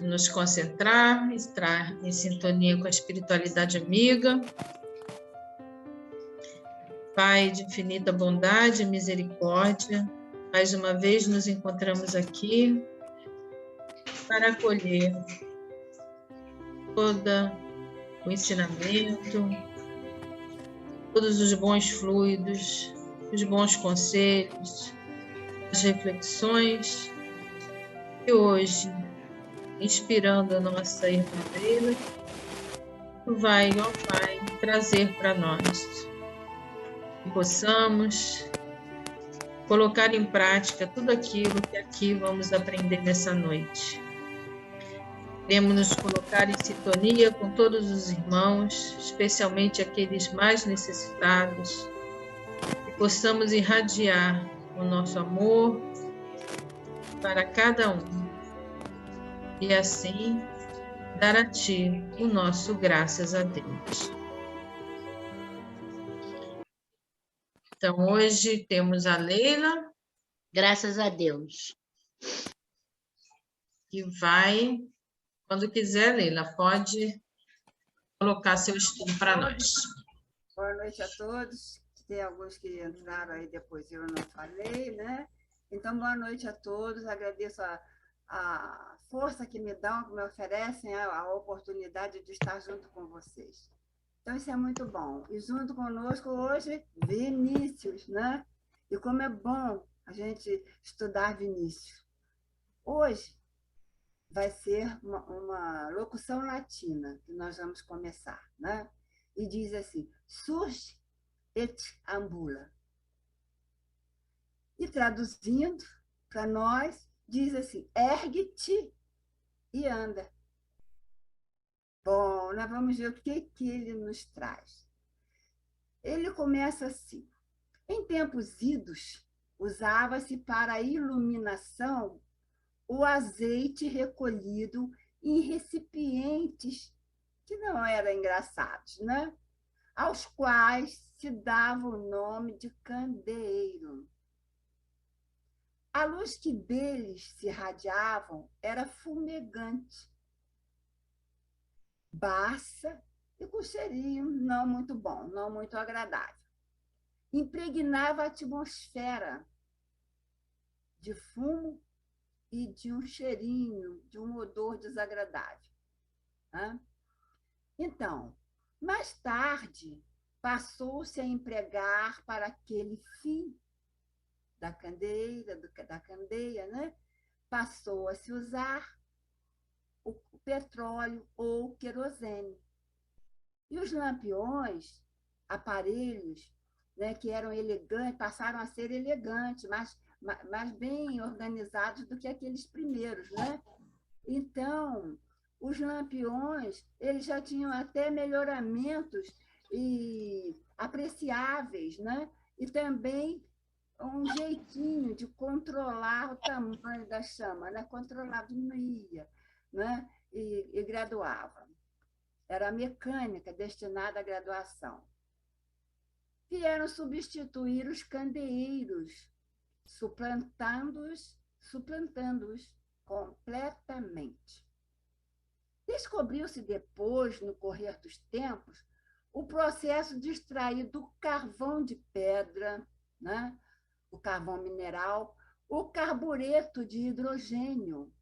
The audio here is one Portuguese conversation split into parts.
nos concentrar, estar em sintonia com a espiritualidade amiga. Pai de infinita bondade e misericórdia, mais uma vez nos encontramos aqui para acolher todo o ensinamento, todos os bons fluidos, os bons conselhos, as reflexões que hoje, inspirando a nossa irmã Leila, tu vai, ó Pai, trazer para nós. Que possamos colocar em prática tudo aquilo que aqui vamos aprender nessa noite. Queremos nos colocar em sintonia com todos os irmãos, especialmente aqueles mais necessitados, que possamos irradiar o nosso amor para cada um e assim dar a Ti o nosso graças a Deus. Então, hoje temos a Leila. Graças a Deus. Que vai, quando quiser, Leila, pode colocar seu estudo para nós. Boa noite a todos. Tem alguns que entraram aí depois, eu não falei, né? Então, boa noite a todos. Agradeço a força que me dão, que me oferecem, a oportunidade de estar junto com vocês. Então, isso é muito bom. E junto conosco hoje, Vinícius, né? E como é bom a gente estudar Vinícius. Hoje vai ser uma locução latina que nós vamos começar, né? E diz assim, surge et ambula. E traduzindo para nós, diz assim, ergue-te e anda. Bom, nós vamos ver o que ele nos traz. Ele começa assim. Em tempos idos, usava-se para a iluminação o azeite recolhido em recipientes que não eram engraçados, né? Aos quais se dava o nome de candeeiro. A luz que deles se irradiavam era fumegante, baça e com cheirinho não muito bom, não muito agradável. Impregnava a atmosfera de fumo e de um cheirinho, de um odor desagradável. Então, mais tarde, passou-se a empregar para aquele fim da candeia, né? Passou a se usar o petróleo ou querosene. E os lampiões, aparelhos, né, que eram elegantes, passaram a ser elegantes, mais bem organizados do que aqueles primeiros, né? Então, os lampiões, eles já tinham até melhoramentos apreciáveis, né? E também um jeitinho de controlar o tamanho da chama, né? Controlava, diminuía, né? E graduava. Era a mecânica destinada à graduação. Vieram substituir os candeeiros, suplantando-os completamente. Descobriu-se depois, no correr dos tempos, o processo de extrair do carvão de pedra, né? O carvão mineral, o carbureto de hidrogênio,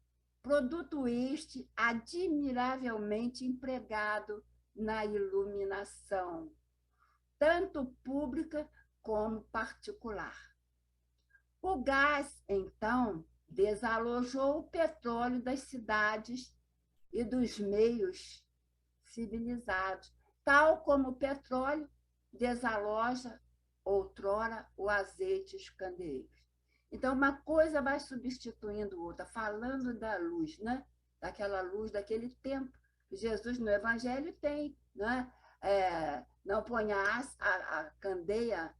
produto este admiravelmente empregado na iluminação, tanto pública como particular. O gás, então, desalojou o petróleo das cidades e dos meios civilizados, tal como o petróleo desaloja outrora o azeite e os candeeiros. Então, uma coisa vai substituindo outra, falando da luz, né? Daquela luz daquele tempo. Jesus, no Evangelho, tem, né? Não ponhas a candeia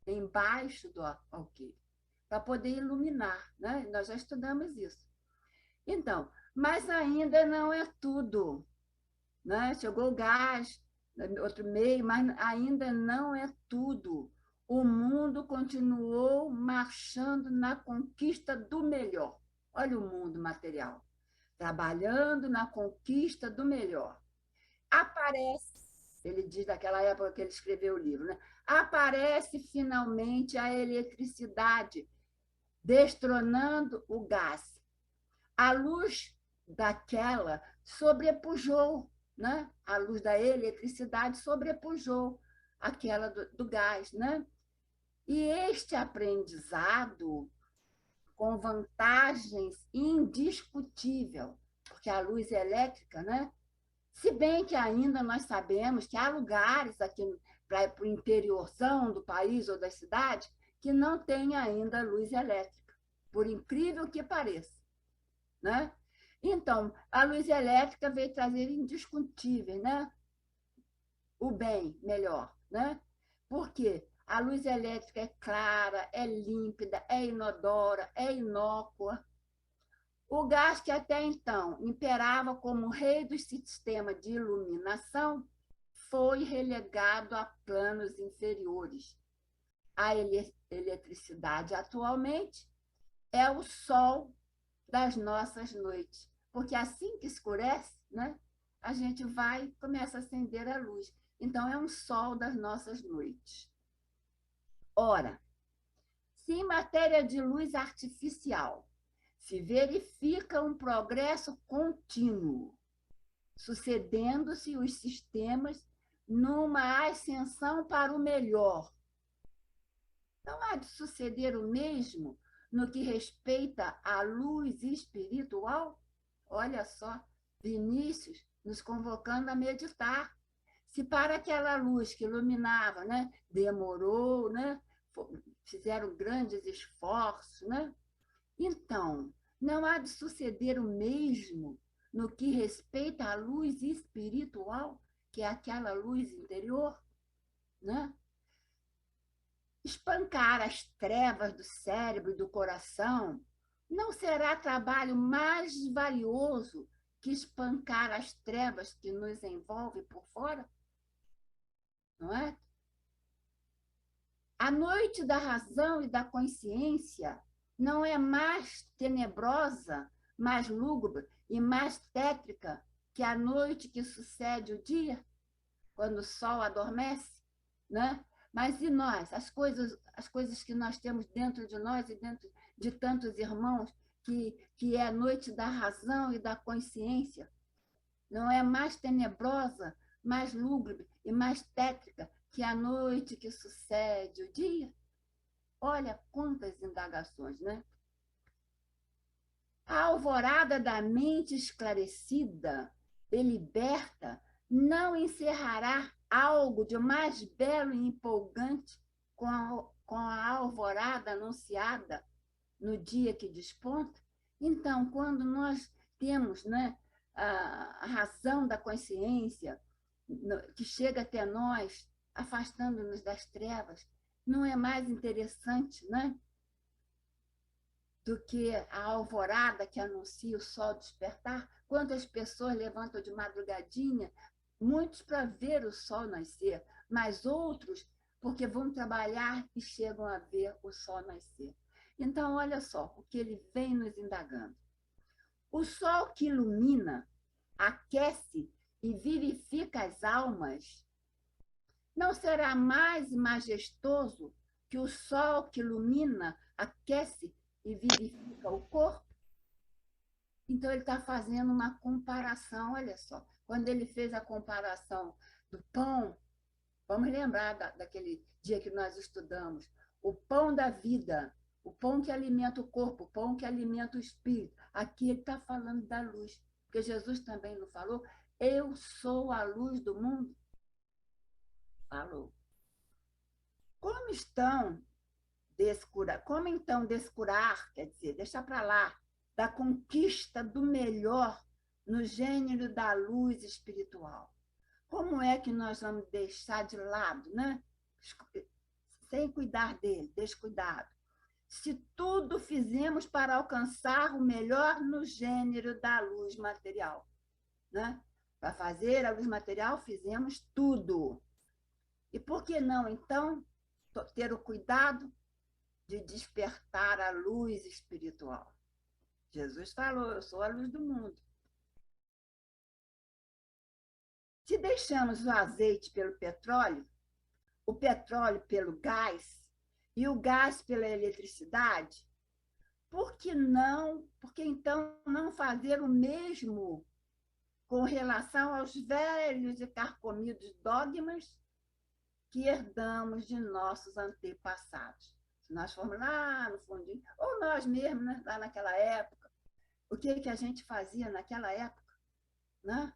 embaixo do alqueire, para poder iluminar, né? Nós já estudamos isso. Então, mas ainda não é tudo, né? Chegou o gás, outro meio, mas ainda não é tudo. O mundo continuou marchando na conquista do melhor. Olha o mundo material. trabalhando na conquista do melhor. Aparece, ele diz daquela época que ele escreveu o livro, né? Aparece finalmente a eletricidade, destronando o gás. A luz daquela sobrepujou, né? A luz da eletricidade sobrepujou aquela do gás, né? E este aprendizado, com vantagens indiscutíveis, porque a luz elétrica, né? Se bem que ainda nós sabemos que há lugares aqui para o interiorzão do país ou da cidade que não tem ainda luz elétrica, por incrível que pareça, né? Então, a luz elétrica veio trazer indiscutíveis, né? O bem melhor, né? Por quê? A luz elétrica é clara, é límpida, é inodora, é inócua. O gás, que até então imperava como rei do sistema de iluminação, foi relegado a planos inferiores. A eletricidade atualmente é o sol das nossas noites, porque assim que escurece, né, a gente vai e começa a acender a luz. Então, é um sol das nossas noites. Ora, se em matéria de luz artificial se verifica um progresso contínuo, sucedendo-se os sistemas numa ascensão para o melhor, não há de suceder o mesmo no que respeita à luz espiritual? Olha só, Vinícius nos convocando a meditar. Se para aquela luz que iluminava, né, demorou, né, fizeram grandes esforços, né? Então, não há de suceder o mesmo no que respeita à luz espiritual, que é aquela luz interior, né? Espancar as trevas do cérebro e do coração não será trabalho mais valioso que espancar as trevas que nos envolvem por fora? Não é? A noite da razão e da consciência não é mais tenebrosa, mais lúgubre e mais tétrica que a noite que sucede o dia, quando o sol adormece, né? Mas e nós, as coisas que nós temos dentro de nós e dentro de tantos irmãos, que é a noite da razão e da consciência, não é mais tenebrosa, mais lúgubre e mais tétrica que a noite que sucede o dia? Olha quantas indagações, né? A alvorada da mente esclarecida e liberta não encerrará algo de mais belo e empolgante com a alvorada anunciada no dia que desponta? Então, quando nós temos, né, a razão da consciência que chega até nós, afastando-nos das trevas, não é mais interessante, né, do que a alvorada que anuncia o sol despertar? Quantas pessoas levantam de madrugadinha, muitos para ver o sol nascer, mas outros porque vão trabalhar e chegam a ver o sol nascer. Então, olha só o que ele vem nos indagando. O sol que ilumina, aquece e vivifica as almas não será mais majestoso que o sol que ilumina, aquece e vivifica o corpo? Então, ele está fazendo uma comparação, olha só. Quando ele fez a comparação do pão, vamos lembrar daquele dia que nós estudamos, o pão da vida, o pão que alimenta o corpo, o pão que alimenta o espírito. Aqui ele está falando da luz, porque Jesus também não falou, eu sou a luz do mundo? Falou. Como então descurar, quer dizer, deixar para lá, da conquista do melhor no gênero da luz espiritual? Como é que nós vamos deixar de lado, né? Sem cuidar dele, descuidado? Se tudo fizemos para alcançar o melhor no gênero da luz material, né? Para fazer a luz material, fizemos tudo. E por que não, então, ter o cuidado de despertar a luz espiritual? Jesus falou, eu sou a luz do mundo. Se deixamos o azeite pelo petróleo, o petróleo pelo gás e o gás pela eletricidade, por que não? Porque então não fazer o mesmo com relação aos velhos e carcomidos dogmas que herdamos de nossos antepassados? Se nós formos lá no fundinho, ou nós mesmos, né, lá naquela época, o que a gente fazia naquela época, né?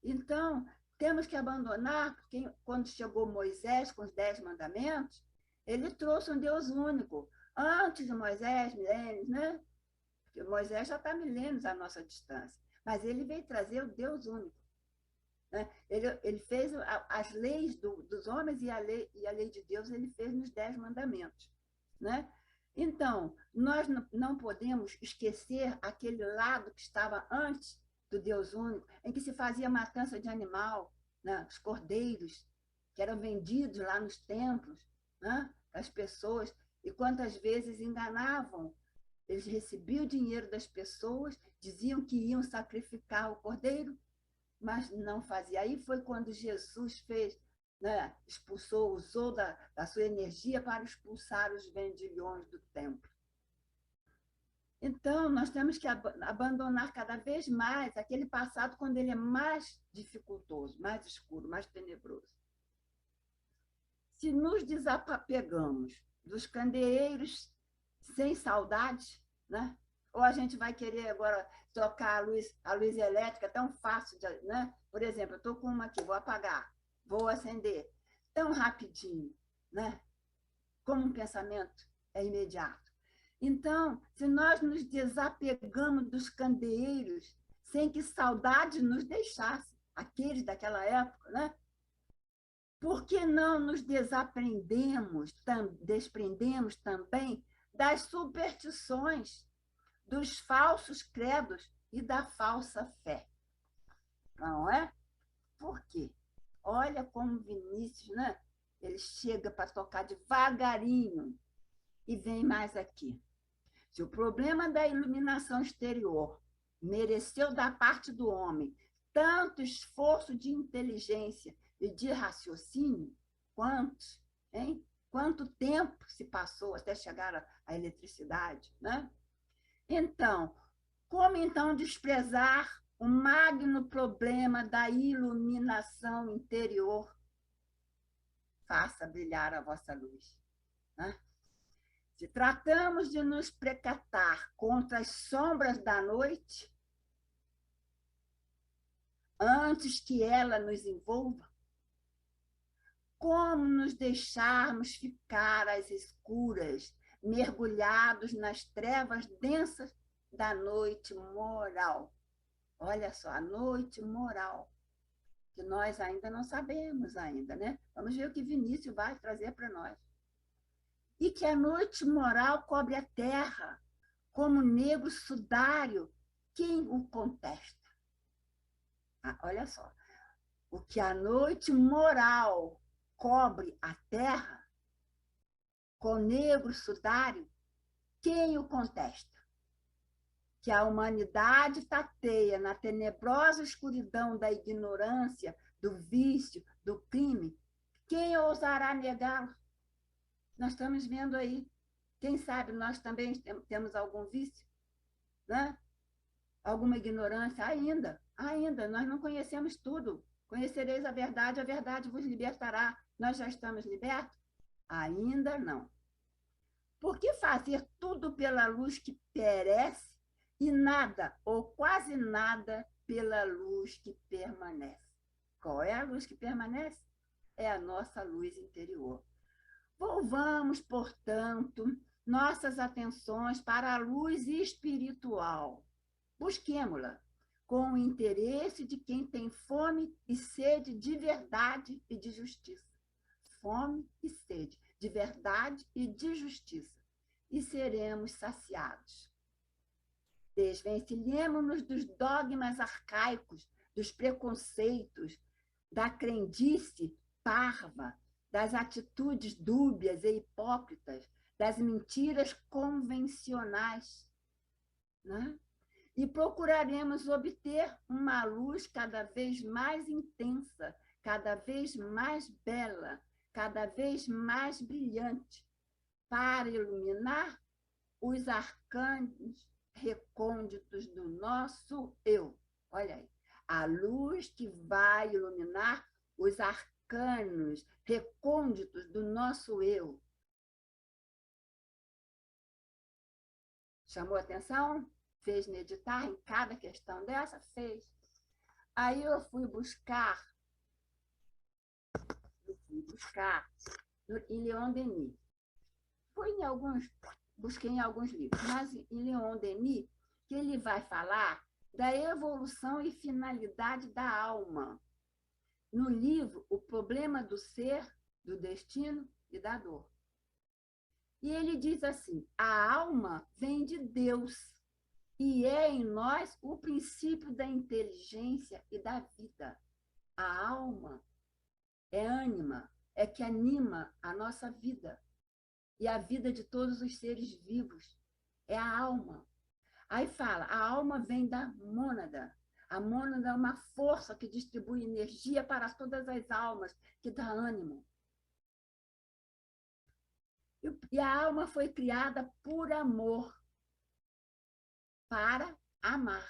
Então, temos que abandonar, porque quando chegou Moisés com os 10 mandamentos, ele trouxe um Deus único. Antes de Moisés, milênios, né? Porque Moisés já está milênios à nossa distância. Mas ele veio trazer o Deus único. Né? Ele fez as leis dos homens e a lei de Deus ele fez nos 10 mandamentos. Né? Então, nós não podemos esquecer aquele lado que estava antes do Deus único, em que se fazia matança de animal, né? Os cordeiros, que eram vendidos lá nos templos, né? As pessoas, e quantas vezes enganavam. Eles recebiam o dinheiro das pessoas, diziam que iam sacrificar o cordeiro, mas não fazia. Aí foi quando Jesus fez, né? Expulsou, usou da sua energia para expulsar os vendilhões do templo. Então, nós temos que abandonar cada vez mais aquele passado quando ele é mais dificultoso, mais escuro, mais tenebroso. Se nos desapegamos dos candeeiros sem saudade, né? Ou a gente vai querer agora trocar a luz elétrica tão fácil, né? Por exemplo, eu estou com uma aqui, vou apagar, vou acender, tão rapidinho, né? Como um pensamento é imediato. Então, se nós nos desapegamos dos candeeiros sem que saudade nos deixasse, aqueles daquela época, né? Por que não nos desprendemos também das superstições, dos falsos credos e da falsa fé? Não é? Por quê? Olha como Vinícius, né? Ele chega para tocar devagarinho e vem mais aqui. Se o problema da iluminação exterior mereceu da parte do homem tanto esforço de inteligência e de raciocínio, quanto tempo se passou até chegar à eletricidade, né? Então, como então desprezar o magno problema da iluminação interior? Faça brilhar a vossa luz, né? Se tratamos de nos precatar contra as sombras da noite, antes que ela nos envolva, como nos deixarmos ficar às escuras, mergulhados nas trevas densas da noite moral? Olha só, a noite moral, que nós ainda não sabemos ainda, né? Vamos ver o que Vinícius vai trazer para nós. E que a noite moral cobre a terra, como negro sudário, quem o contesta? Olha só, o que a noite moral cobre a terra, com negro sudário, quem o contesta? Que a humanidade tateia na tenebrosa escuridão da ignorância, do vício, do crime, quem ousará negá-lo? Nós estamos vendo aí, quem sabe nós também temos algum vício, né? Alguma ignorância ainda, nós não conhecemos tudo. Conhecereis a verdade vos libertará. Nós já estamos libertos? Ainda não. Por que fazer tudo pela luz que perece e nada, ou quase nada, pela luz que permanece? Qual é a luz que permanece? É a nossa luz interior. Volvamos, portanto, nossas atenções para a luz espiritual. Busquemo-la com o interesse de quem tem fome e sede de verdade e de justiça. Fome e sede de verdade e de justiça, e seremos saciados. Desvencilhemo-nos dos dogmas arcaicos, dos preconceitos, da crendice parva, das atitudes dúbias e hipócritas, das mentiras convencionais. né? E procuraremos obter uma luz cada vez mais intensa, cada vez mais bela, cada vez mais brilhante, para iluminar os arcanos recônditos do nosso eu. Olha aí, a luz que vai iluminar os arcanos recônditos do nosso eu. Chamou atenção? Fez meditar em cada questão dessa? Fez. Aí eu fui buscar em Leon Denis. Busquei em alguns livros, mas em Leon Denis, que ele vai falar da evolução e finalidade da alma. No livro, O Problema do Ser, do Destino e da Dor. E ele diz assim, a alma vem de Deus e é em nós o princípio da inteligência e da vida. A alma é ânima, é que anima a nossa vida e a vida de todos os seres vivos. É a alma. Aí fala, a alma vem da mônada. A mônada é uma força que distribui energia para todas as almas, que dá ânimo. E a alma foi criada por amor, para amar.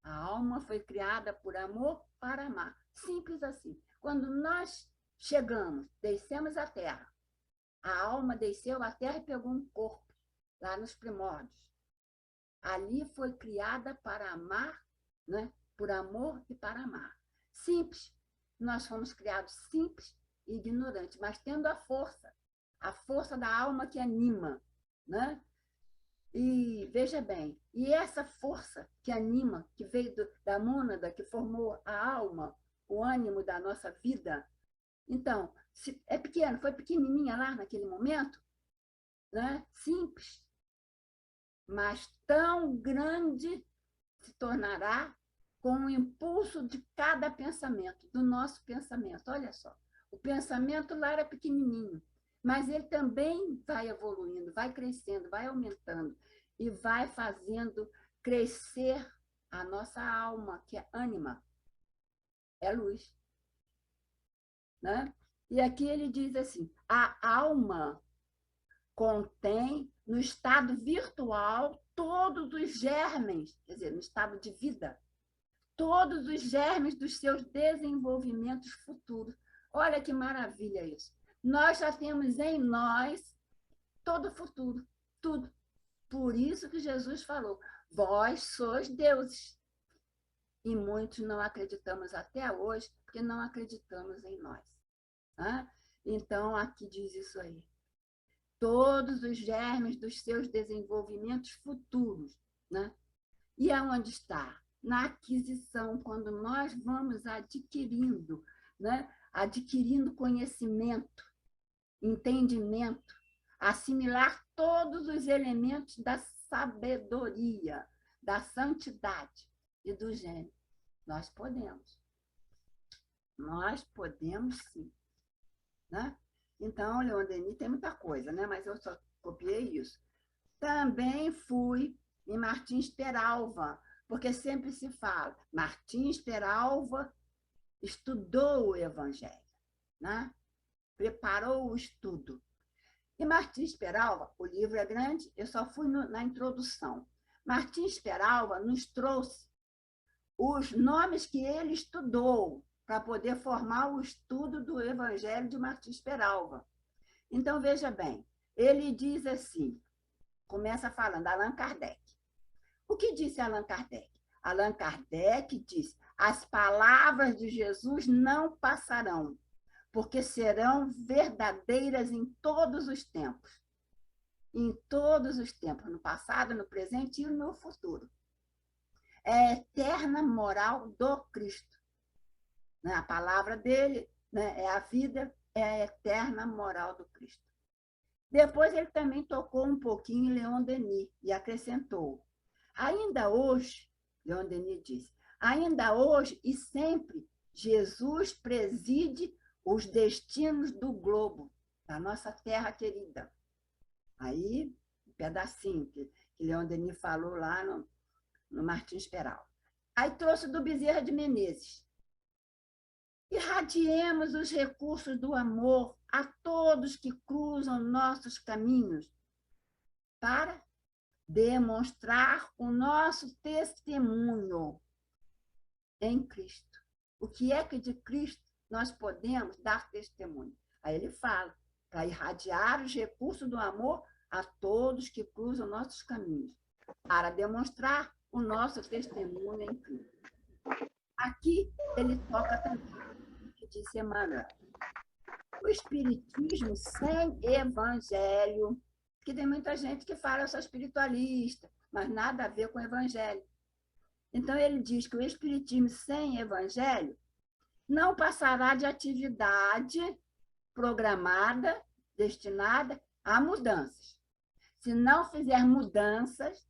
A alma foi criada por amor para amar. Simples assim. Quando nós chegamos, descemos a terra, a alma desceu à terra e pegou um corpo, lá nos primórdios. Ali foi criada para amar, né? Por amor e para amar. Simples. Nós fomos criados simples e ignorantes, mas tendo a força da alma que anima, né? E veja bem, e essa força que anima, que veio da mônada, que formou a alma, o ânimo da nossa vida, então, se é pequeno, foi pequenininha lá naquele momento, né? Simples, mas tão grande se tornará com o impulso de cada pensamento, do nosso pensamento. Olha só, o pensamento lá era pequenininho, mas ele também vai evoluindo, vai crescendo, vai aumentando e vai fazendo crescer a nossa alma, que é ânima, é luz. Né? E aqui ele diz assim, a alma contém, no estado virtual, todos os germes, quer dizer, no estado de vida, todos os germes dos seus desenvolvimentos futuros. Olha que maravilha isso. Nós já temos em nós todo o futuro, tudo. Por isso que Jesus falou, vós sois deuses. E muitos não acreditamos até hoje, porque não acreditamos em nós. Tá? Então, aqui diz isso aí. Todos os germes dos seus desenvolvimentos futuros. Né? E aonde está? Na aquisição, quando nós vamos adquirindo, né? Adquirindo conhecimento, entendimento, assimilar todos os elementos da sabedoria, da santidade e do gênio. Nós podemos. Nós podemos sim. Né? Então, Leon Denis tem muita coisa, né? Mas eu só copiei isso. Também fui em Martins Peralva, porque sempre se fala, Martins Peralva estudou o Evangelho, né? Preparou o estudo. E Martins Peralva, o livro é grande, eu só fui na introdução. Martins Peralva nos trouxe os nomes que ele estudou para poder formar o estudo do Evangelho de Martins Peralva. Então, veja bem, ele diz assim, começa falando, Allan Kardec. O que disse Allan Kardec? Allan Kardec disse, as palavras de Jesus não passarão, porque serão verdadeiras em todos os tempos. Em todos os tempos, no passado, no presente e no futuro. É a eterna moral do Cristo. A palavra dele, né, é a vida, é a eterna moral do Cristo. Depois ele também tocou um pouquinho em Leon Denis e acrescentou, ainda hoje, Leon Denis disse, ainda hoje e sempre, Jesus preside os destinos do globo, da nossa terra querida. Aí, um pedacinho que Leon Denis falou lá no Martins Peral. Aí trouxe do Bezerra de Menezes. Irradiemos os recursos do amor a todos que cruzam nossos caminhos para demonstrar o nosso testemunho em Cristo. O que é que de Cristo nós podemos dar testemunho? Aí ele fala, para irradiar os recursos do amor a todos que cruzam nossos caminhos, para demonstrar o nosso testemunho em Cristo. Aqui ele toca também o que disse Emmanuel. O espiritismo sem evangelho, que tem muita gente que fala, eu sou espiritualista, mas nada a ver com o evangelho. Então ele diz que o espiritismo sem evangelho não passará de atividade programada, destinada a mudanças. Se não fizer mudanças,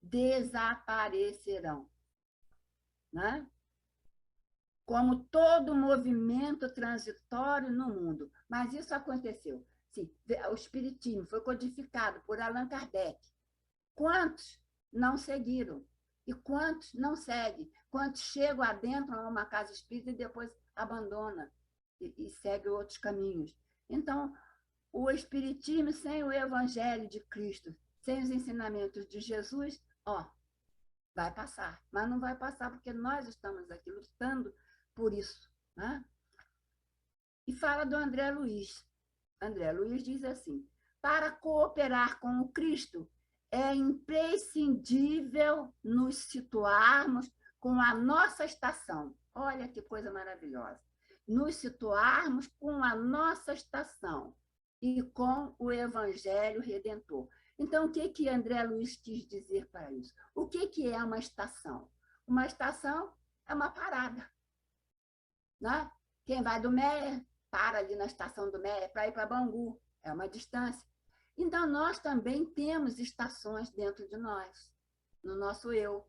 desaparecerão. Né? Como todo movimento transitório no mundo. Mas isso aconteceu. Sim, o espiritismo foi codificado por Allan Kardec. Quantos não seguiram? E quantos não seguem? Quantos chegam adentro a uma casa espírita e depois abandonam e seguem outros caminhos? Então, o espiritismo sem o evangelho de Cristo, sem os ensinamentos de Jesus, vai passar. Mas não vai passar porque nós estamos aqui lutando por isso. Né? E fala do André Luiz. André Luiz diz assim, para cooperar com o Cristo, é imprescindível nos situarmos com a nossa estação. Olha que coisa maravilhosa. Nos situarmos com a nossa estação e com o Evangelho Redentor. Então, o que André Luiz quis dizer para isso? O que é uma estação? Uma estação é uma parada. Né? Quem vai do Meia, para ali na estação do Meia para ir para Bangu. É uma distância. Então, nós também temos estações dentro de nós, no nosso eu.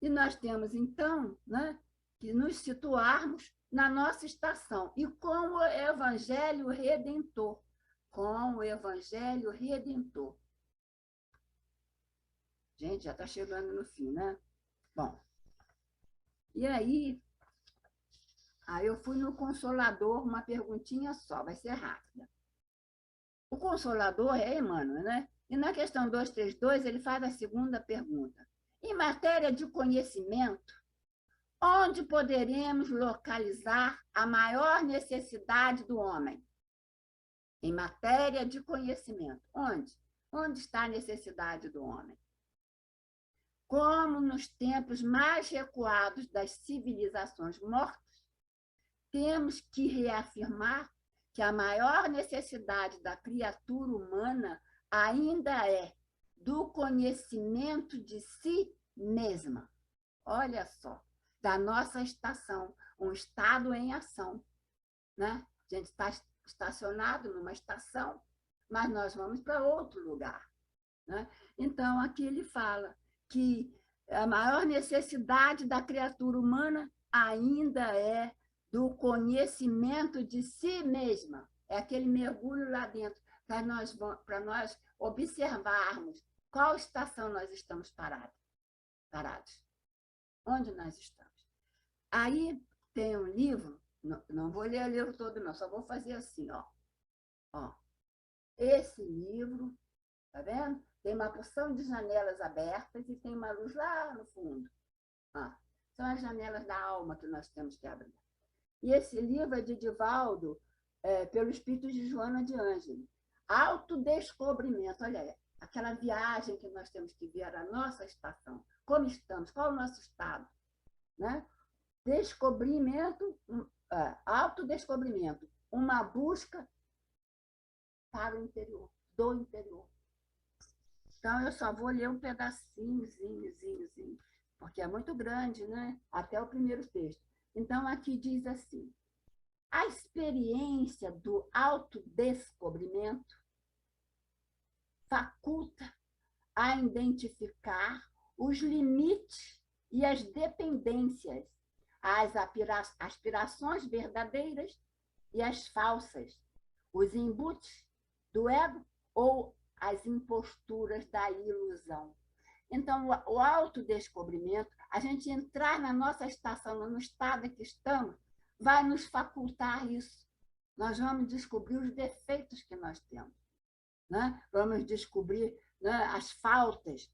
E nós temos, então, né, que nos situarmos na nossa estação e com o Evangelho Redentor. Com o Evangelho Redentor. Gente, já está chegando no fim, né? Bom, e aí eu fui no Consolador, uma perguntinha só, vai ser rápida. O Consolador é Emmanuel, né? E na questão 232, ele faz a segunda pergunta. Em matéria de conhecimento, onde poderemos localizar a maior necessidade do homem? Em matéria de conhecimento, onde? Onde está a necessidade do homem? Como nos tempos mais recuados das civilizações mortas, temos que reafirmar que a maior necessidade da criatura humana ainda é do conhecimento de si mesma. Olha só, da nossa estação, um estado em ação. Né? A gente está estacionado numa estação, mas nós vamos para outro lugar. Né? Então, aqui ele fala que a maior necessidade da criatura humana ainda é do conhecimento de si mesma. É aquele mergulho lá dentro, para nós observarmos qual estação nós estamos parados. Onde nós estamos. Aí tem um livro, não vou ler o livro todo não, só vou fazer assim, ó. Esse livro, tá vendo? Tem uma porção de janelas abertas e tem uma luz lá no fundo. São as janelas da alma que nós temos que abrir. E esse livro é de Divaldo, pelo espírito de Joana de Ângelo. Autodescobrimento, olha aí, aquela viagem que nós temos que ver a nossa estação. Como estamos? Qual é o nosso estado? Né? Descobrimento, autodescobrimento, uma busca para o interior, do interior. Então, eu só vou ler um pedacinhozinho, porque é muito grande, né? Até o primeiro texto. Então, aqui diz assim, a experiência do autodescobrimento faculta a identificar os limites e as dependências, as aspirações verdadeiras e as falsas, os embutes do ego ou as imposturas da ilusão. Então, o autodescobrimento, a gente entrar na nossa estação, no estado que estamos, vai nos facultar isso. Nós vamos descobrir os defeitos que nós temos, né? Vamos descobrir, né, as faltas,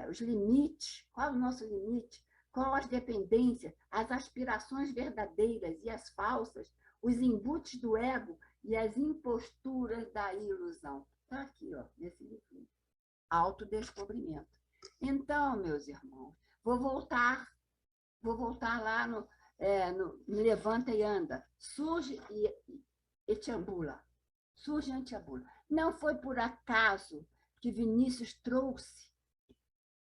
os limites, qual é o nosso limite, qual as dependências, as aspirações verdadeiras e as falsas, os embutes do ego e as imposturas da ilusão. Está aqui, ó, nesse livro. Autodescobrimento. Então, meus irmãos, vou voltar lá no Levanta e Anda. Surge e te ambula. Surge e te ambula. Não foi por acaso que Vinícius trouxe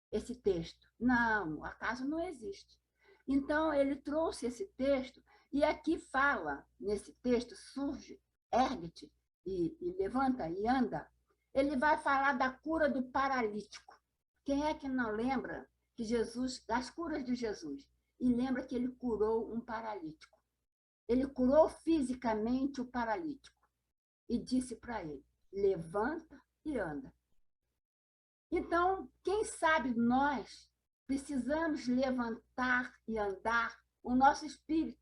esse texto. Não, acaso não existe. Então, ele trouxe esse texto e aqui fala, nesse texto, surge, ergue-te e levanta e anda. Ele vai falar da cura do paralítico. Quem é que não lembra que Jesus, das curas de Jesus, e lembra que ele curou um paralítico? Ele curou fisicamente o paralítico e disse para ele: levanta e anda. Então, quem sabe nós precisamos levantar e andar o nosso espírito,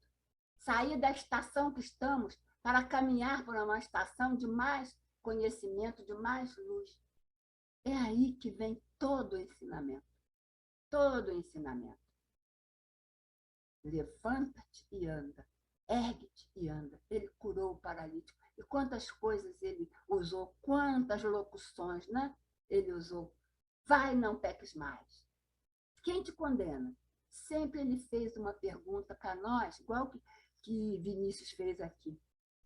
sair da estação que estamos para caminhar por uma estação de mais conhecimento, de mais luz. É aí que vem todo o ensinamento. Todo o ensinamento. Levanta-te e anda. Ergue-te e anda. Ele curou o paralítico. E quantas coisas ele usou, quantas locuções, né? Ele usou. Vai, não peques mais. Quem te condena? Sempre ele fez uma pergunta para nós, igual que Vinícius fez aqui.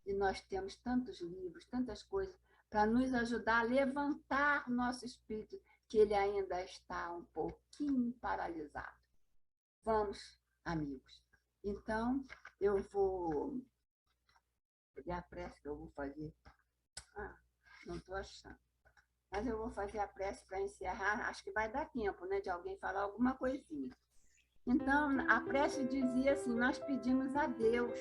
E nós temos tantos livros, tantas coisas, para nos ajudar a levantar nosso espírito, que ele ainda está um pouquinho paralisado. Vamos, amigos. Então, eu vou... Cadê a prece que eu vou fazer? Não estou achando. Mas eu vou fazer a prece para encerrar. Acho que vai dar tempo, né, de alguém falar alguma coisinha. Então, a prece dizia assim: nós pedimos a Deus,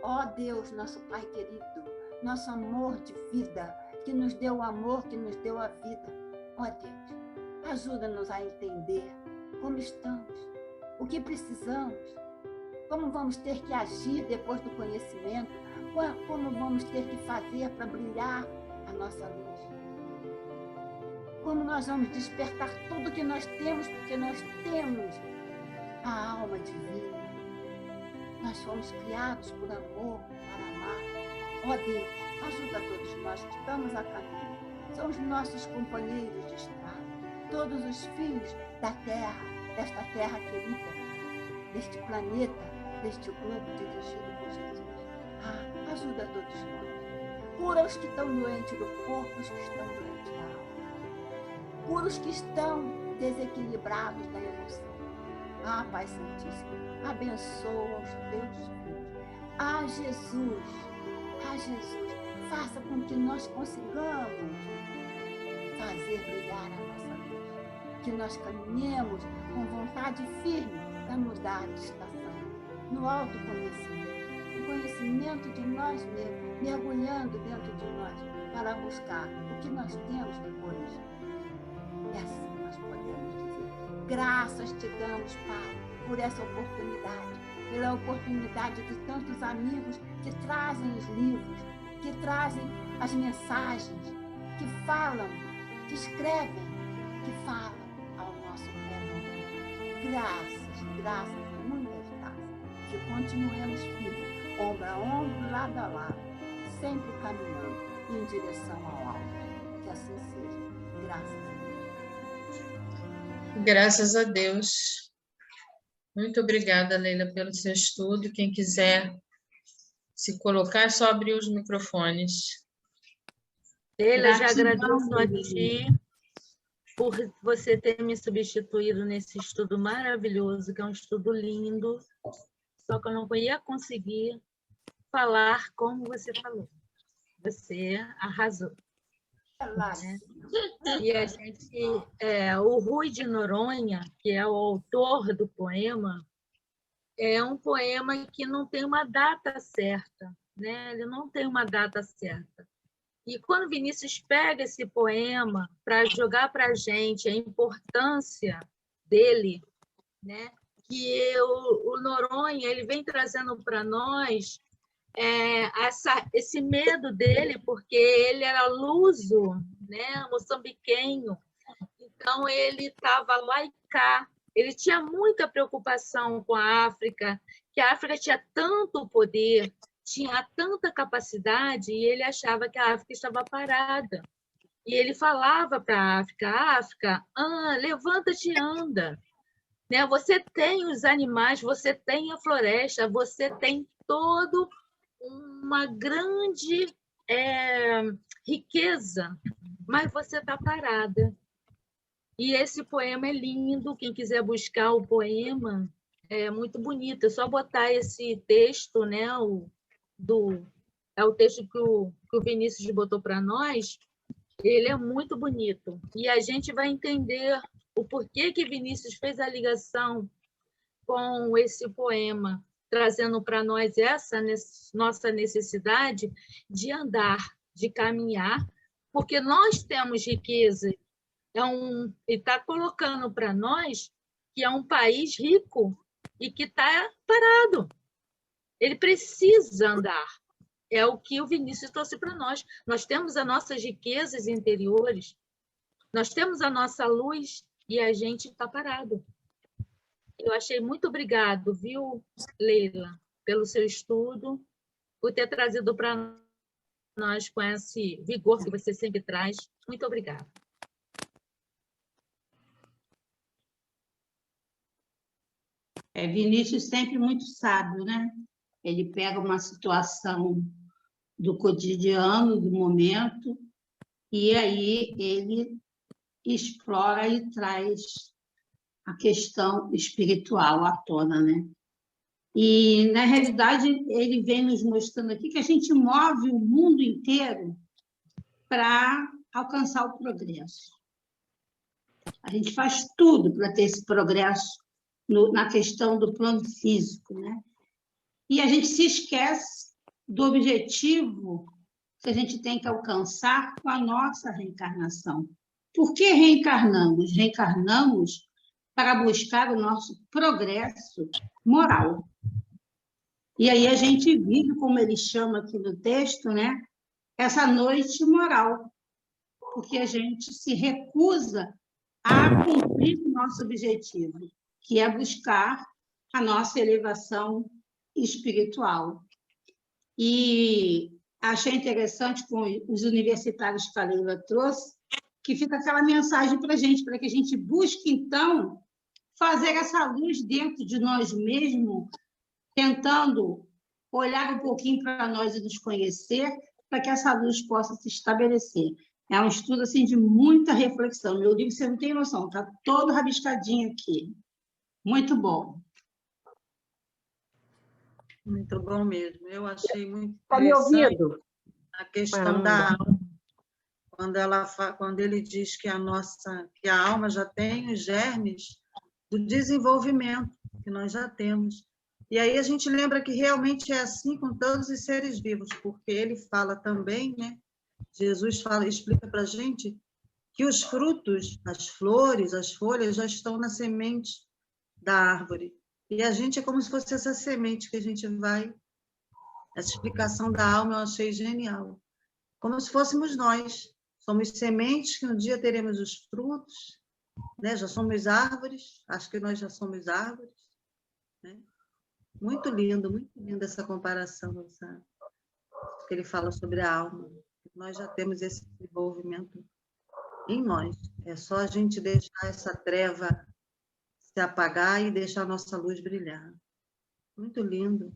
ó Deus, nosso Pai querido, nosso amor de vida, que nos deu o amor, que nos deu a vida. Ó Deus, ajuda-nos a entender como estamos, o que precisamos, como vamos ter que agir depois do conhecimento, como vamos ter que fazer para brilhar a nossa luz. Como nós vamos despertar tudo que nós temos, porque nós temos a alma divina. Nós fomos criados por amor, para amar. Ó Deus, ajuda todos nós que estamos a caminho. São os nossos companheiros de estrada, todos os filhos da terra, desta terra querida, deste planeta, deste globo dirigido por Jesus. Ajuda todos nós. Cura os que estão doentes do corpo, os que estão doentes da alma. Cura os que estão desequilibrados da emoção. Pai Santíssimo, abençoa os teus filhos. Jesus, faça com que nós consigamos fazer brilhar a nossa luz. Que nós caminhemos com vontade firme para mudar de estação, no autoconhecimento, no conhecimento de nós mesmos, mergulhando dentro de nós para buscar o que nós temos de origem. E assim nós podemos dizer: graças te damos, Pai, por essa oportunidade, pela oportunidade de tantos amigos que trazem os livros, que trazem as mensagens, que falam, que escrevem, que falam ao nosso pé. Graças, muitas graças. Que continuemos firmes, ombro a ombro, lado a lado, sempre caminhando em direção ao alto. Que assim seja. Graças a Deus. Graças a Deus. Muito obrigada, Leila, pelo seu estudo. Quem quiser se colocar, é só abrir os microfones. Leila, já agradeço a ti por você ter me substituído nesse estudo maravilhoso, que é um estudo lindo, só que eu não ia conseguir falar como você falou. Você arrasou. Né? E a gente, o Rui de Noronha, que é o autor do poema, é um poema que não tem uma data certa, né? Ele não tem uma data certa. E quando Vinícius pega esse poema para jogar para a gente a importância dele, né? Que o Noronha ele vem trazendo para nós esse medo dele, porque ele era luso, né? Moçambiquenho, então ele estava lá e cá. Ele tinha muita preocupação com a África, que a África tinha tanto poder, tinha tanta capacidade, e ele achava que a África estava parada. E ele falava para a África, levanta-te e anda. Né? Você tem os animais, você tem a floresta, você tem todo uma grande riqueza, mas você está parada. E esse poema é lindo, quem quiser buscar o poema, é muito bonito, é só botar esse texto, né? É o texto que o Vinícius botou para nós, ele é muito bonito. E a gente vai entender o porquê que Vinícius fez a ligação com esse poema, trazendo para nós essa nossa necessidade de andar, de caminhar, porque nós temos riqueza, e está colocando para nós que é um país rico e que está parado. Ele precisa andar. É o que o Vinícius trouxe para nós. Nós temos as nossas riquezas interiores, nós temos a nossa luz e a gente está parado. Eu achei muito obrigado, viu, Leila, pelo seu estudo, por ter trazido para nós com esse vigor que você sempre traz. Muito obrigada. Vinícius sempre muito sábio, né? Ele pega uma situação do cotidiano, do momento, e aí ele explora e traz a questão espiritual à tona, né? E, na realidade, ele vem nos mostrando aqui que a gente move o mundo inteiro para alcançar o progresso. A gente faz tudo para ter esse progresso na questão do plano físico, né? E a gente se esquece do objetivo que a gente tem que alcançar com a nossa reencarnação. Por que reencarnamos? Reencarnamos para buscar o nosso progresso moral. E aí a gente vive, como ele chama aqui no texto, né? Essa noite moral, porque a gente se recusa a cumprir o nosso objetivo, que é buscar a nossa elevação espiritual. E achei interessante com os universitários que a Leila trouxe, que fica aquela mensagem para a gente, para que a gente busque, então, fazer essa luz dentro de nós mesmos, tentando olhar um pouquinho para nós e nos conhecer, para que essa luz possa se estabelecer. É um estudo assim, de muita reflexão. Meu livro, você não tem noção, está todo rabiscadinho aqui. Muito bom. Muito bom mesmo. Eu achei muito Está me ouvindo? a questão da alma, quando ele diz que a alma já tem os germes do desenvolvimento que nós já temos. E aí a gente lembra que realmente é assim com todos os seres vivos, porque ele fala também, né? Jesus explica para a gente que os frutos, as flores, as folhas já estão na semente da árvore. E a gente é como se fosse essa semente que a gente vai... Essa explicação da alma eu achei genial. Como se fôssemos nós. Somos sementes que um dia teremos os frutos, né? Já somos árvores, acho que nós já somos árvores. Né? Muito lindo essa comparação, que ele fala sobre a alma. Nós já temos esse desenvolvimento em nós. É só a gente deixar essa treva se apagar e deixar a nossa luz brilhar. Muito lindo.